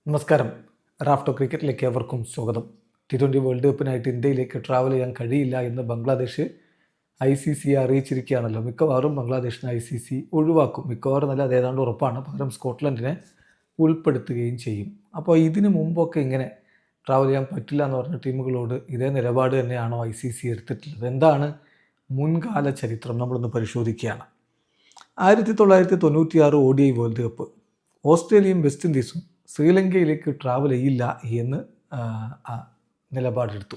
നമസ്കാരം. റാഫ്റ്റോ ക്രിക്കറ്റിലേക്ക് ഏവർക്കും സ്വാഗതം. T20 വേൾഡ് കപ്പിനായിട്ട് ഇന്ത്യയിലേക്ക് ട്രാവൽ ചെയ്യാൻ കഴിയില്ല എന്ന് ബംഗ്ലാദേശ് ICC അറിയിച്ചിരിക്കുകയാണല്ലോ. മിക്കവാറും ബംഗ്ലാദേശിനെ ICC ഒഴിവാക്കും. മിക്കവാറും നല്ല അതേതാണ്ട് ഉറപ്പാണ്. പകരം സ്കോട്ട്ലൻഡിനെ ഉൾപ്പെടുത്തുകയും ചെയ്യും. അപ്പോൾ ഇതിനു മുമ്പൊക്കെ ഇങ്ങനെ ട്രാവൽ ചെയ്യാൻ പറ്റില്ല എന്ന് പറഞ്ഞ ടീമുകളോട് ഇതേ നിലപാട് തന്നെയാണോ ICC എടുത്തിട്ടുള്ളത്? എന്താണ് മുൻകാല ചരിത്രം? നമ്മളൊന്ന് പരിശോധിക്കുകയാണ്. 1996 ODI വേൾഡ് കപ്പ് ഓസ്ട്രേലിയയും വെസ്റ്റ് ഇൻഡീസും ശ്രീലങ്കയിലേക്ക് ട്രാവൽ ചെയ്യില്ല എന്ന് നിലപാടെടുത്തു.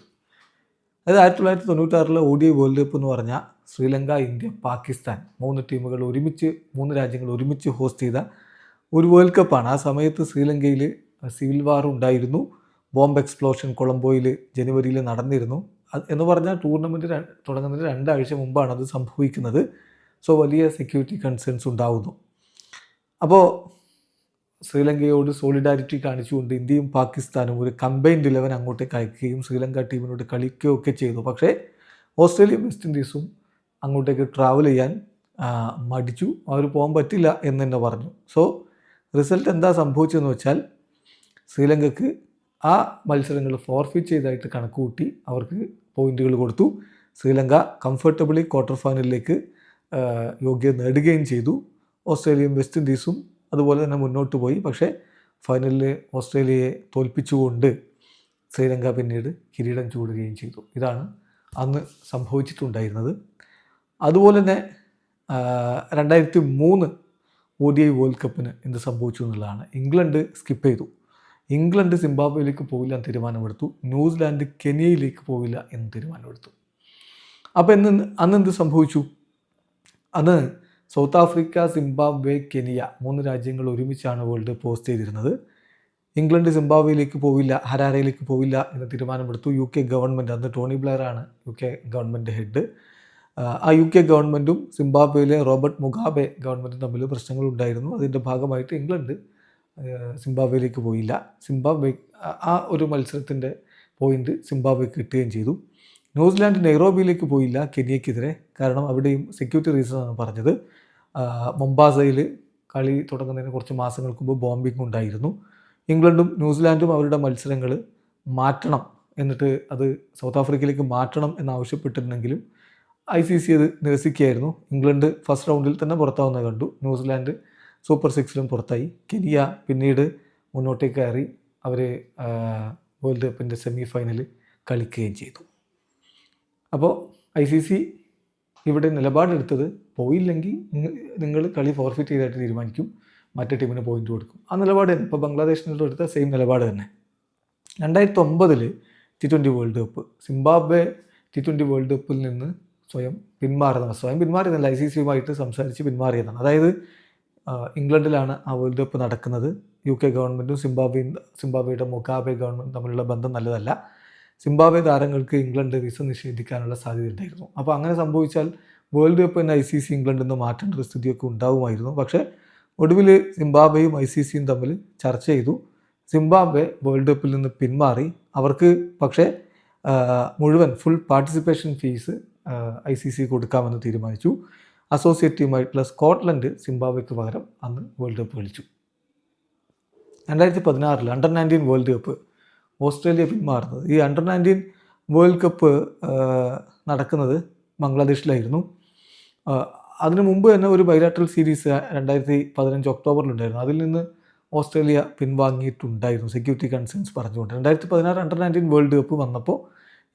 അതായത് 1996 ODI വേൾഡ് കപ്പ് എന്ന് പറഞ്ഞാൽ ശ്രീലങ്ക, ഇന്ത്യ, പാകിസ്ഥാൻ മൂന്ന് രാജ്യങ്ങൾ ഒരുമിച്ച് ഹോസ്റ്റ് ചെയ്ത ഒരു വേൾഡ് കപ്പാണ്. ആ സമയത്ത് ശ്രീലങ്കയിൽ സിവിൽ വാർ ഉണ്ടായിരുന്നു. ബോംബ് എക്സ്പ്ലോഷൻ കൊളംബോയിൽ ജനുവരിയിൽ നടന്നിരുന്നു. എന്ന് പറഞ്ഞാൽ ടൂർണമെൻറ്റ് തുടങ്ങുന്നതിന് 2 ആഴ്ച മുമ്പാണ് അത് സംഭവിക്കുന്നത്. സോ വലിയ സെക്യൂരിറ്റി കൺസേൺസ് ഉണ്ടാവുന്നു. അപ്പോൾ ശ്രീലങ്കയോട് സോളിഡാരിറ്റി കാണിച്ചുകൊണ്ട് ഇന്ത്യയും പാകിസ്ഥാനും ഒരു കമ്പൈൻഡ് 11 അങ്ങോട്ടേക്ക് അയക്കുകയും ശ്രീലങ്ക ടീമിനോട് കളിക്കുകയൊക്കെ ചെയ്തു. പക്ഷേ ഓസ്ട്രേലിയയും വെസ്റ്റ് ഇൻഡീസും അങ്ങോട്ടേക്ക് ട്രാവൽ ചെയ്യാൻ മടിച്ചു. അവർ പോകാൻ പറ്റില്ല എന്ന് തന്നെ പറഞ്ഞു. സോ റിസൾട്ട് എന്താ സംഭവിച്ചതെന്ന് വെച്ചാൽ ശ്രീലങ്കക്ക് ആ മത്സരങ്ങൾ ഫോർഫിറ്റ് ചെയ്തായിട്ട് കണക്കുകൂട്ടി അവർക്ക് പോയിന്റുകൾ കൊടുത്തു. ശ്രീലങ്ക കംഫർട്ടബിളി ക്വാർട്ടർ ഫൈനലിലേക്ക് യോഗ്യത നേടുകയും ചെയ്തു. ഓസ്ട്രേലിയയും വെസ്റ്റ് ഇൻഡീസും അതുപോലെ തന്നെ മുന്നോട്ട് പോയി. പക്ഷേ ഫൈനലിൽ ഓസ്ട്രേലിയയെ തോൽപ്പിച്ചുകൊണ്ട് ശ്രീലങ്ക പിന്നീട് കിരീടം ചൂടുകയും ചെയ്തു. ഇതാണ് അന്ന് സംഭവിച്ചിട്ടുണ്ടായിരുന്നത്. അതുപോലെ തന്നെ 2003 ODI വേൾഡ് കപ്പിന് എന്ത് സംഭവിച്ചു എന്നുള്ളതാണ്. ഇംഗ്ലണ്ട് സ്കിപ്പ് ചെയ്തു. ഇംഗ്ലണ്ട് സിംബാബ്വേയിലേക്ക് പോവില്ല എന്ന് തീരുമാനമെടുത്തു. ന്യൂസിലാൻഡ് കെനിയയിലേക്ക് പോവില്ല എന്ന് തീരുമാനമെടുത്തു. അപ്പോൾ അന്ന് എന്ത് സംഭവിച്ചു? അന്ന് സൗത്ത് ആഫ്രിക്ക, സിംബാബ്വെ, കെനിയ 3 രാജ്യങ്ങൾ ഒരുമിച്ചാണ് വേൾഡ് കപ്പ് ഹോസ്റ്റ് ചെയ്തിരുന്നത്. ഇംഗ്ലണ്ട് സിംബാബ്വേയിലേക്ക് പോവില്ല, ഹരാരയിലേക്ക് പോവില്ല എന്ന് തീരുമാനമെടുത്തു. UK ഗവൺമെൻറ്, അന്ന് ടോണി ബ്ലെയർ ആണ് UK ഗവൺമെൻറ് ഹെഡ്. ആ UK ഗവൺമെൻറ്റും സിംബാബ്വേയിലെ റോബർട്ട് മുഗാബെ ഗവൺമെൻറ്റും തമ്മിൽ പ്രശ്നങ്ങളുണ്ടായിരുന്നു. അതിൻ്റെ ഭാഗമായിട്ട് ഇംഗ്ലണ്ട് സിംബാബ്വേയിലേക്ക് പോയില്ല. സിംബാബ്വെ ആ ഒരു മത്സരത്തിൻ്റെ പോയിൻ്റ് സിംബാബ്വേക്ക് കിട്ടുകയും ചെയ്തു. ന്യൂസിലാൻഡ് നെയ്റോബിയിലേക്ക് പോയില്ല കെനിയക്കെതിരെ. കാരണം അവിടെയും സെക്യൂരിറ്റി റീസൺ ആണ് പറഞ്ഞത്. മൊംബാസയിൽ കളി തുടങ്ങുന്നതിന് കുറച്ച് മാസങ്ങൾക്ക് മുമ്പ് ബോംബിംഗ് ഉണ്ടായിരുന്നു. ഇംഗ്ലണ്ടും ന്യൂസിലാൻഡും അവരുടെ മത്സരങ്ങൾ മാറ്റണം, എന്നിട്ട് അത് സൗത്ത് ആഫ്രിക്കയിലേക്ക് മാറ്റണം എന്നാവശ്യപ്പെട്ടിരുന്നെങ്കിലും ICC അത് നിരസിക്കുകയായിരുന്നു. ഇംഗ്ലണ്ട് ഫസ്റ്റ് റൗണ്ടിൽ തന്നെ പുറത്താവുന്നത് കണ്ടു. ന്യൂസിലാൻഡ് സൂപ്പർ 6ലും പുറത്തായി. കെനിയ പിന്നീട് മുന്നോട്ടേക്ക് കയറി അവർ വേൾഡ് കപ്പിൻ്റെ സെമി ഫൈനൽ കളിക്കുകയും ചെയ്തു. അപ്പോൾ ICC ഇവിടെ നിലപാടെടുത്തത് പോയില്ലെങ്കിൽ നിങ്ങൾ കളി ഫോർഫിറ്റ് ചെയ്തായിട്ട് തീരുമാനിക്കും, മറ്റേ ടീമിന് പോയിന്റ് കൊടുക്കും. ആ നിലപാട് തന്നെ ഇപ്പോൾ ബംഗ്ലാദേശിനോട് എടുത്ത സെയിം നിലപാട് തന്നെ. 2009 T20 world cup Zimbabwe T20 world കപ്പിൽ നിന്ന് സ്വയം പിന്മാറിയതല്ല, ICCയുമായിട്ട് സംസാരിച്ച് പിന്മാറിയതാണ്. അതായത് ഇംഗ്ലണ്ടിലാണ് ആ വേൾഡ് കപ്പ് നടക്കുന്നത്. UK ഗവൺമെൻറ്റും സിംബാബ്വേയുടെ മുഗാബെ ഗവൺമെൻറ്റും തമ്മിലുള്ള ബന്ധം നല്ലതല്ല. സിംബാബ്വെ താരങ്ങൾക്ക് ഇംഗ്ലണ്ട് വിസ നിഷേധിക്കാനുള്ള സാധ്യത ഉണ്ടായിരുന്നു. അപ്പോൾ അങ്ങനെ സംഭവിച്ചാൽ വേൾഡ് കപ്പ് തന്നെ ICC ഇംഗ്ലണ്ടിൽ നിന്ന് മാറ്റേണ്ട ഒരു സ്ഥിതിയൊക്കെ ഉണ്ടാവുമായിരുന്നു. പക്ഷേ ഒടുവിൽ സിംബാബ്വേയും ICCയും തമ്മിൽ ചർച്ച ചെയ്തു. സിംബാബ്വെ വേൾഡ് കപ്പിൽ നിന്ന് പിന്മാറി. അവർക്ക് പക്ഷേ മുഴുവൻ ഫുൾ പാർട്ടിസിപ്പേഷൻ ഫീസ് ICC കൊടുക്കാമെന്ന് തീരുമാനിച്ചു. അസോസിയേറ്റ് ടീമായിട്ടുള്ള സ്കോട്ട്ലൻഡ് സിംബാബ്വേക്ക് പകരം അന്ന് വേൾഡ് കപ്പ് കളിച്ചു. 2016 അണ്ടർ-19 വേൾഡ് കപ്പ് ഓസ്ട്രേലിയ പിന്മാറുന്നത്. ഈ അണ്ടർ-19 വേൾഡ് കപ്പ് നടക്കുന്നത് ബംഗ്ലാദേശിലായിരുന്നു. അതിനു മുമ്പ് തന്നെ ഒരു ബൈലാറ്ററൽ സീരീസ് 2015 ഒക്ടോബറിലുണ്ടായിരുന്നു. അതിൽ നിന്ന് ഓസ്ട്രേലിയ പിൻവാങ്ങിയിട്ടുണ്ടായിരുന്നു സെക്യൂരിറ്റി കൺസേൺസ് പറഞ്ഞുകൊണ്ട്. 2016 അണ്ടർ-19 വേൾഡ് കപ്പ് വന്നപ്പോൾ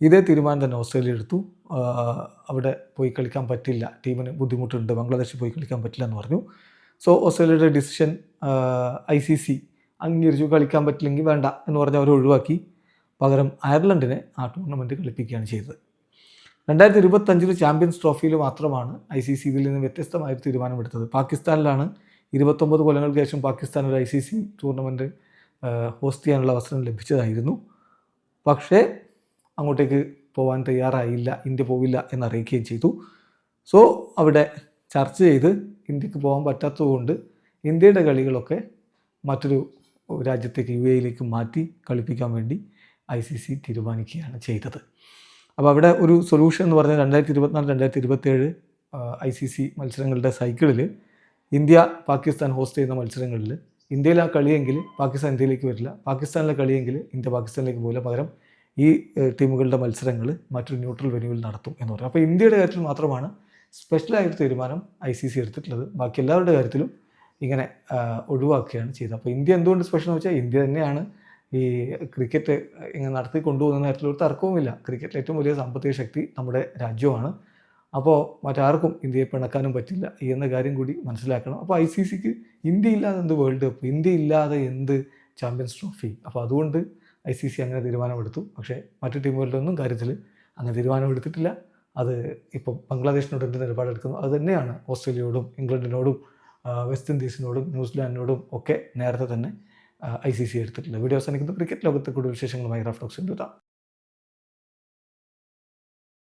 ഇതേ തീരുമാനം തന്നെ ഓസ്ട്രേലിയ എടുത്തു. അവിടെ പോയി കളിക്കാൻ പറ്റില്ല, ടീമിന് ബുദ്ധിമുട്ടുണ്ട്, ബംഗ്ലാദേശിൽ പോയി കളിക്കാൻ പറ്റില്ല എന്ന് പറഞ്ഞു. സോ ഓസ്ട്രേലിയയുടെ ഡിസിഷൻ ICC അംഗീകരിച്ചു. കളിക്കാൻ പറ്റില്ലെങ്കിൽ വേണ്ട എന്ന് പറഞ്ഞ് അവർ ഒഴിവാക്കി. പകരം അയർലൻഡിനെ ആ ടൂർണമെൻറ്റ് കളിപ്പിക്കുകയാണ് ചെയ്തത്. 2025 ചാമ്പ്യൻസ് ട്രോഫിയിൽ മാത്രമാണ് ICC ഇതിൽ നിന്ന് വ്യത്യസ്തമായ തീരുമാനമെടുത്തത്. പാകിസ്ഥാനിലാണ് 29 കൊല്ലങ്ങൾക്ക് ശേഷം പാകിസ്ഥാൻ ഒരു ICC ടൂർണമെൻറ്റ് ഹോസ്റ്റ് ചെയ്യാനുള്ള അവസരം ലഭിച്ചതായിരുന്നു. പക്ഷേ അങ്ങോട്ടേക്ക് പോകാൻ തയ്യാറായില്ല, ഇന്ത്യ പോവില്ല എന്നറിയിക്കുകയും ചെയ്തു. സോ അവിടെ ചർച്ച ചെയ്ത് ഇന്ത്യക്ക് പോകാൻ പറ്റാത്തതുകൊണ്ട് ഇന്ത്യയുടെ കളികളൊക്കെ മറ്റൊരു രാജ്യത്തേക്ക് UAEയിലേക്ക് മാറ്റി കളിപ്പിക്കാൻ വേണ്ടി ICC തീരുമാനിക്കുകയാണ് ചെയ്തത്. അപ്പോൾ അവിടെ ഒരു സൊല്യൂഷൻ എന്ന് പറഞ്ഞാൽ 2024-2027 ICC മത്സരങ്ങളുടെ സൈക്കിളിൽ ഇന്ത്യ പാകിസ്ഥാൻ ഹോസ്റ്റ് ചെയ്യുന്ന മത്സരങ്ങളിൽ ഇന്ത്യയിൽ ആ കളിയെങ്കിൽ പാകിസ്ഥാൻ ഇന്ത്യയിലേക്ക് വരില്ല, പാകിസ്ഥാനിലെ കളിയെങ്കിൽ ഇന്ത്യ പാകിസ്ഥാനിലേക്ക് പോകില്ല, പകരം ഈ ടീമുകളുടെ മത്സരങ്ങൾ മറ്റൊരു ന്യൂട്രൽ വെന്യൂവിൽ നടത്തും എന്ന് പറയും. അപ്പോൾ ഇന്ത്യയുടെ കാര്യത്തിൽ മാത്രമാണ് സ്പെഷ്യലായൊരു തീരുമാനം ICC എടുത്തിട്ടുള്ളത്. ബാക്കി എല്ലാവരുടെ കാര്യത്തിലും ഇങ്ങനെ ഒഴിവാക്കുകയാണ് ചെയ്തത്. അപ്പോൾ ഇന്ത്യ എന്തുകൊണ്ട് സ്പെഷ്യൽ എന്ന് വെച്ചാൽ ഇന്ത്യ തന്നെയാണ് ഈ ക്രിക്കറ്റ് ഇങ്ങനെ നടത്തി കൊണ്ടുപോകുന്ന കാര്യത്തിലൊരു തർക്കവുമില്ല. ക്രിക്കറ്റിൽ ഏറ്റവും വലിയ സാമ്പത്തിക ശക്തി നമ്മുടെ രാജ്യമാണ്. അപ്പോൾ മറ്റാർക്കും ഇന്ത്യയെ പിണക്കാനും പറ്റില്ല എന്ന കാര്യം കൂടി മനസ്സിലാക്കണം. അപ്പോൾ ICCക്ക് ഇന്ത്യ ഇല്ലാതെ എന്ത് വേൾഡ് കപ്പ്, ഇന്ത്യ ഇല്ലാതെ എന്ത് ചാമ്പ്യൻസ് ട്രോഫി? അപ്പോൾ അതുകൊണ്ട് ICC അങ്ങനെ തീരുമാനമെടുത്തു. പക്ഷേ മറ്റു ടീമുകളുടെ ഒന്നും കാര്യത്തിൽ അങ്ങനെ തീരുമാനമെടുത്തിട്ടില്ല. അത് ഇപ്പോൾ ബംഗ്ലാദേശിനോട് എന്ത് നിലപാടെടുക്കുന്നു അത് തന്നെയാണ് ഓസ്ട്രേലിയയോടും ഇംഗ്ലണ്ടിനോടും വെസ്റ്റ് ഇൻഡീസിനോടും ന്യൂസിലാൻഡിനോടും ഒക്കെ നേരത്തെ തന്നെ ICC എടുത്തിട്ടുള്ളത്. വീഡിയോ അവസാനിക്കുന്നു. ക്രിക്കറ്റ് ലോകത്തെ കൂടുതൽ വിശേഷങ്ങളുമായി റഫ് ടോക്സ്